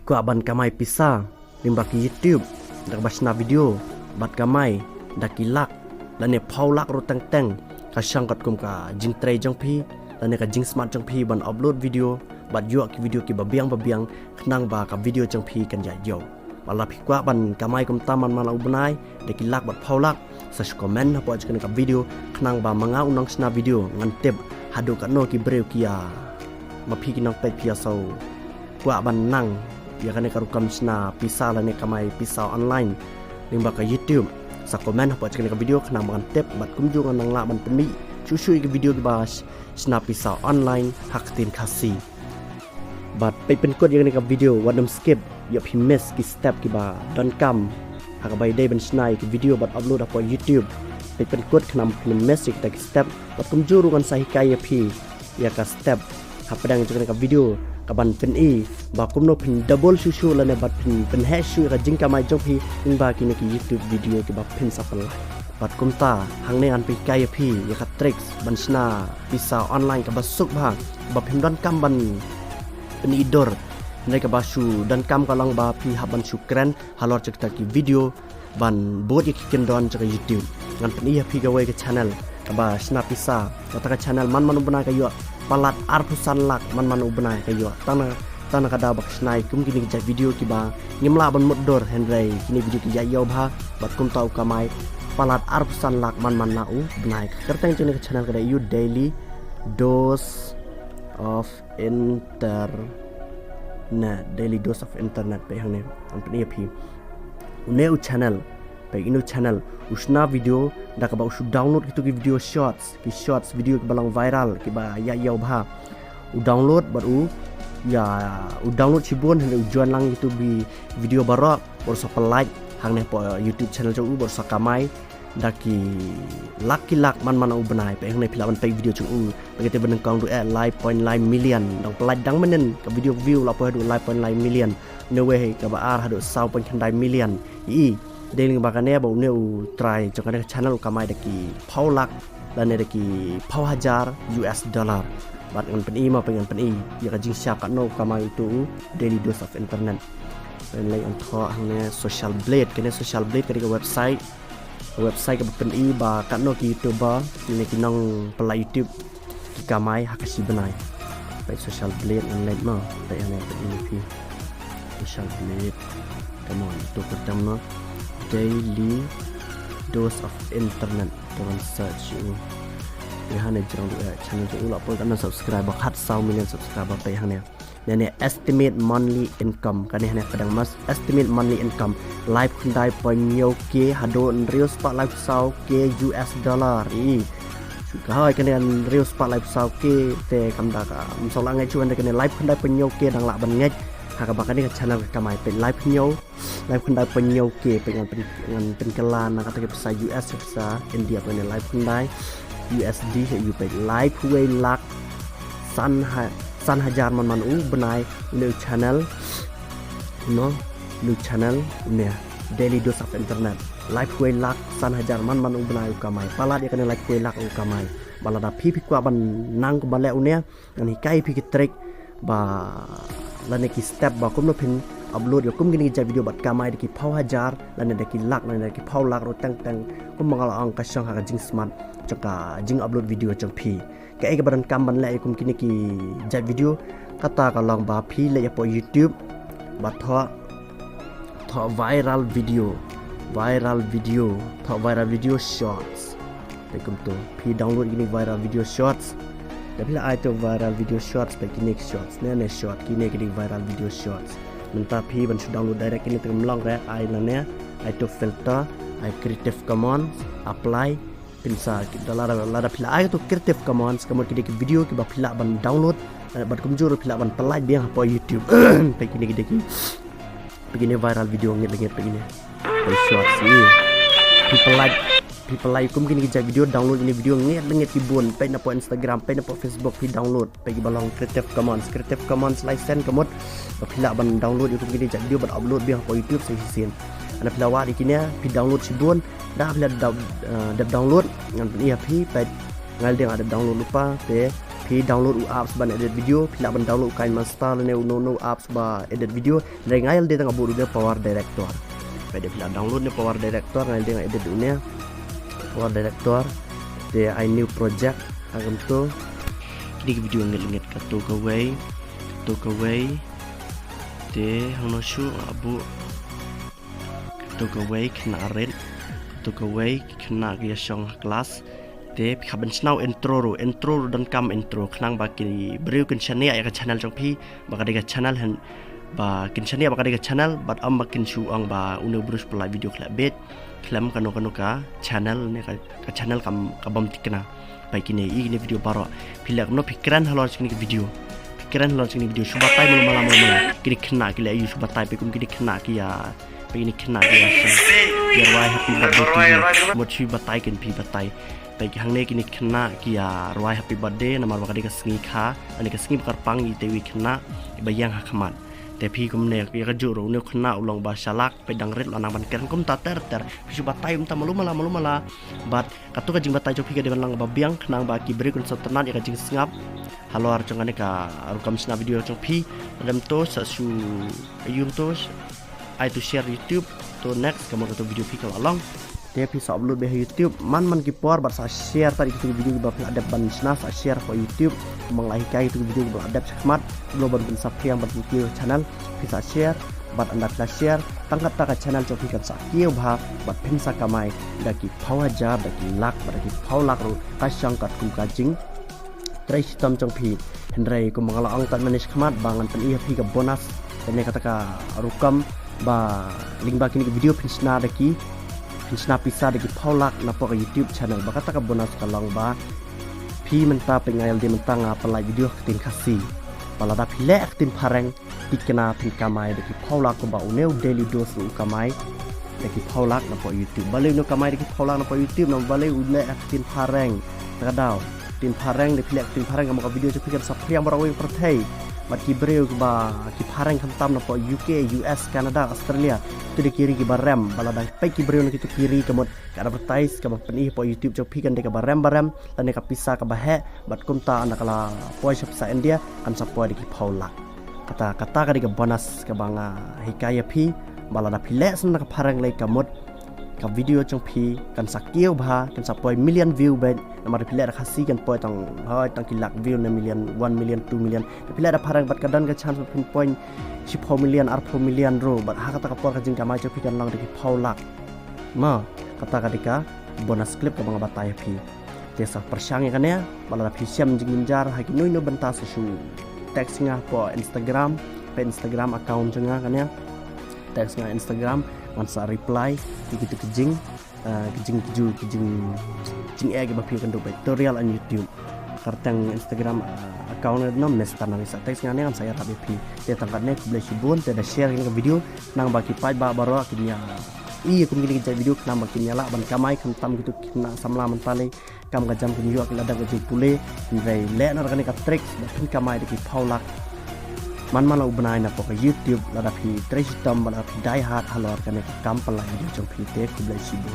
kuat ban kamai pisah limbah ke YouTube dak basna video bat kamai dak kilak dan ne paulak ro teng ka syangkat kum ka jing tray jang pi dan ne ka jing smart jang pi ban upload video bat yo ki video ki babiang kenang ba ka video jang pi kan ja yo malah pi kuat ban kamai kum taman mana ubnai dak kilak bat paulak sa komen apa jkan ka video kenang ba manga unang sna video ngan tep hadu ka no ki breu ki ya ma pi ki nang pet pi so kuat ban nang ya kan ka rukam sna pisah la ne kamai pisah online limbah ka YouTube sa komen apa jkan ka video kenang ban tep bat kumjung nang la ban pemi susui ke video ki bas sna pisah online hak tin khasi bat pe pen kod yang ka video wadam skip ya pi miss ki step ki ba don kam hak bai dai ban snai ki video bat upload apa YouTube pe pen kod kenam pin miss ki tak step bat kumjuru kan sahi kai pi ya ka step hak pedang jkan ka video kaban pen ba kumno pin double susu la ne bat pin hash su ka jingka mai jong pi in ba ki ne ki YouTube video ki ba pin sapal bat kumta hang ne an pi kai pi ya ka tricks ban sna pisah online ka basuk ba ba pin don kam ban pen idor ne ka basu dan kam kalang ba pi haban syukran halor cekta ki video ban bot ki ken don cek YouTube ngan pen pi ga we ke channel ka ba sna pisah kata ka channel man ubna ka yo palat arpusan lak man ubnai kayo tanah kada bak snai kum kini ja video ki ba ngimla ban modor hendrai kini video ki jayo ba bat kum tau kamai palat arpusan lak man na u bnai kertang jene channel kada you daily dose of internet pe hang ne ampni pi uneu channel pe inu channel usna video dak ba usu download gitu ki video shorts video ki balang viral ki ba ya bha u download baru ya u download cibon hen ujuan lang gitu bi video barok bor so like hang ne po YouTube channel jo u bor so kamai daki lak man u benai pe hang ne pilawan pe video chung u bagate beneng kong du live point live million dang pelaj dang menen ka video view la po du live point live million no way ka ba ar hadu sau point khandai million dealing bakane ba uneu try jokane channel kamai daki paulak dan daki pau hajar US dollar bat ngan pen ma pengen pen ya ka jing siap ka no kamai itu daily dose of internet dan lay on tho hangnya social blade kene social blade ka website ka pen ba ka no ki youtuber ni ki nong pela YouTube ki kamai hakashi benai by social blade and like ma by ane pen social blade come on to pertama daily dose of internet dengan search you hane jang du channel tu la pol kan subscribe hat 1 million subscriber pe hane ne estimate monthly income kan hane padang mas estimate monthly income live kundai panyo ke hado real spot live sau ke US dollar suka hai kan real spot live sau ke te kamda ka msola ngai chuan kan live kundai panyo ke dang la ban ngai hak bakane channel kamai pe live kundai penyo ke pengan kelan kata ke bahasa US bahasa India pen live kundai USD you pe live way lak san hajar man u benai new channel ne daily dose of internet live way lak san hajar man u benai u kamai pala dia kena live way lak u kamai balada pi kwa ban nang ko bale unia ani kai pi trick ba lane ki step ba kum no pin upload yo kum gini ja video bat kamai ki pau hajar lane ki lak lane ki pau lak ro tang kum mangal ang ka sang ha jing smart chaka jing upload video chang pi ka e baran kam ban la kum kini ki ja video kata ka long ba pi le po YouTube ba tho viral video shorts pe kum to pi download gini viral video shorts Dabila ai to viral video shorts pe kinek shorts ne short kine ki viral video shorts menta phi ban download direct kini tem long re ai na ne ai to filter ai creative commons apply pinsa ki lara phila ai to creative commons kamor ki video ki ba phila ban download ban kumjur phila ban pelai dia po YouTube pe kini begini viral video ngit pe kini shorts ni people like kum kini video download ini video ngit kibun pe na po Instagram pe na po Facebook pi download pe balong creative commons license kamot pila ban download itu kini video ban upload biang po YouTube sehisian ana pila wa dikini pi download sibun dah pila download ngan pi pi ngal dia ada download lupa pe pi download apps ban edit video pi nak ban download kain master ne no apps ba edit video rengail dia tengah buru dia Power Director pada pi download ne Power Director ngai dia edit dunia Power Director dia new project agam tu di video ngit ka tu kawai de hono shu abu tu kawai kena red tu kawai kena dia song kelas de khaban snau intro dan kam intro khnang ba ki breu kin channel ya ka channel jong pi ba ka channel han ba kin channel ba ka channel but am makin shu ang ba unu brus pula video kla bet klam kano ka channel ne ka channel kam kabam tikna pai kini ini video baro pilak no pikiran halor sini video subatai malam kini kena kila ayu subatai pe kum kini kena kia pe ini kena kia biar wai happy birthday mo chi batai kin pi batai pe hang ne kini kena kia wai happy birthday namar bakadi ka sngi kha ani ka sngi bakar pang i tewi kena bayang hakmatแต่พี่กุมเนี่ยก็จุรู้เนี่ยขณะอุลองบาชลักไปดังเร็ดลานังบันเกินกุมตาเตอร์พี่ชุบตายมันตามาลุมาลาบัดกระตุกจิงบัตายจบพี่ก็เดินลังบาเบียงขณะบากีบริกุนสตนัดยังจิงสงับฮัลโหลจังกันเนี่ยก็รุกำสนาวิดีโอจงพี่เริ่มต้นสู่ยูทูบไอทูแชร์ยูทูบตัว next ก็มันก็ตัววิดีโอพี่ก็ลองdia bisa upload di YouTube man kipor bar sa share tadi itu video ba ada ban sna sa share ke YouTube menglaikai itu video ba ada khmat lo ban bin subscribe ban video channel bisa share bat anda kla share tangkat ta channel joki kan sa kieu ba bat pin sa kamai daki power job daki lak daki power lak ru ka syang kat kum ka jing trai sistem jong pi hendrai ko mangala angkat manis khmat bangan pen iya pi ka bonus dan kata ka rukam ba link ba kini video pin sna daki Pisna pisa deki paulak na po YouTube channel bakata ka bonus kalong ba pi menta pengail di menta ngapa like video tin kasih palada pile tin pareng tikena tin kamai deki paulak ko ba uneu daily dose u kamai deki paulak na po YouTube balik no kamai deki paulak na po YouTube na balik ule tin pareng kadau tin pareng de pile tin pareng ngam ka video je pikir sapriang barawi perthai mat ki breu ba ki pareng khamtam na po UK US Canada Australia tu de kiri ki barem balada pai ki breu na ki tu kiri kamot ka advertise ka peni po YouTube jok pikan de ka barem lan ka pisa ka bahe bat kumta anak la po shop sa India kan sa po de ki paula kata ka de ka bonus ka banga hikaya pi balada pile san ka pareng lai kamot ka video jong pi kan sakio ba kan sa po million view ben namar pile ra khasi kan po tang hoi tang ki lak view na million 1 million 2 million pile da parang bat kadan ka chance pin point 10 million 4 million ro bat ha kata ka por ka jing kamai jo pi kan lang de ki paulak ma kata ka bonus clip ka bang batai pi desa persyang kan ya balada pi siam jing minjar ha ki noi no benta su text nga po Instagram account jenga kan ya text nga Instagram mansa reply gitu kejing ba pi kan do tutorial on YouTube kartang Instagram account no mesta nang isa text ngane kan saya tabi pi dia tangkatnya boleh sibun dia share ini video nang baki pai ba baro akhirnya iya kum gini video nang baki nyala ban kamai kan tam gitu kena samla mentale kam gajam kun yo akila da gajing pule ndai le nar kan ka trick ban kamai de ki paulak man malau benai na poka YouTube lada pi trestam bala pi die hard halor kan ka kampal la video jong pi te ku blai sibu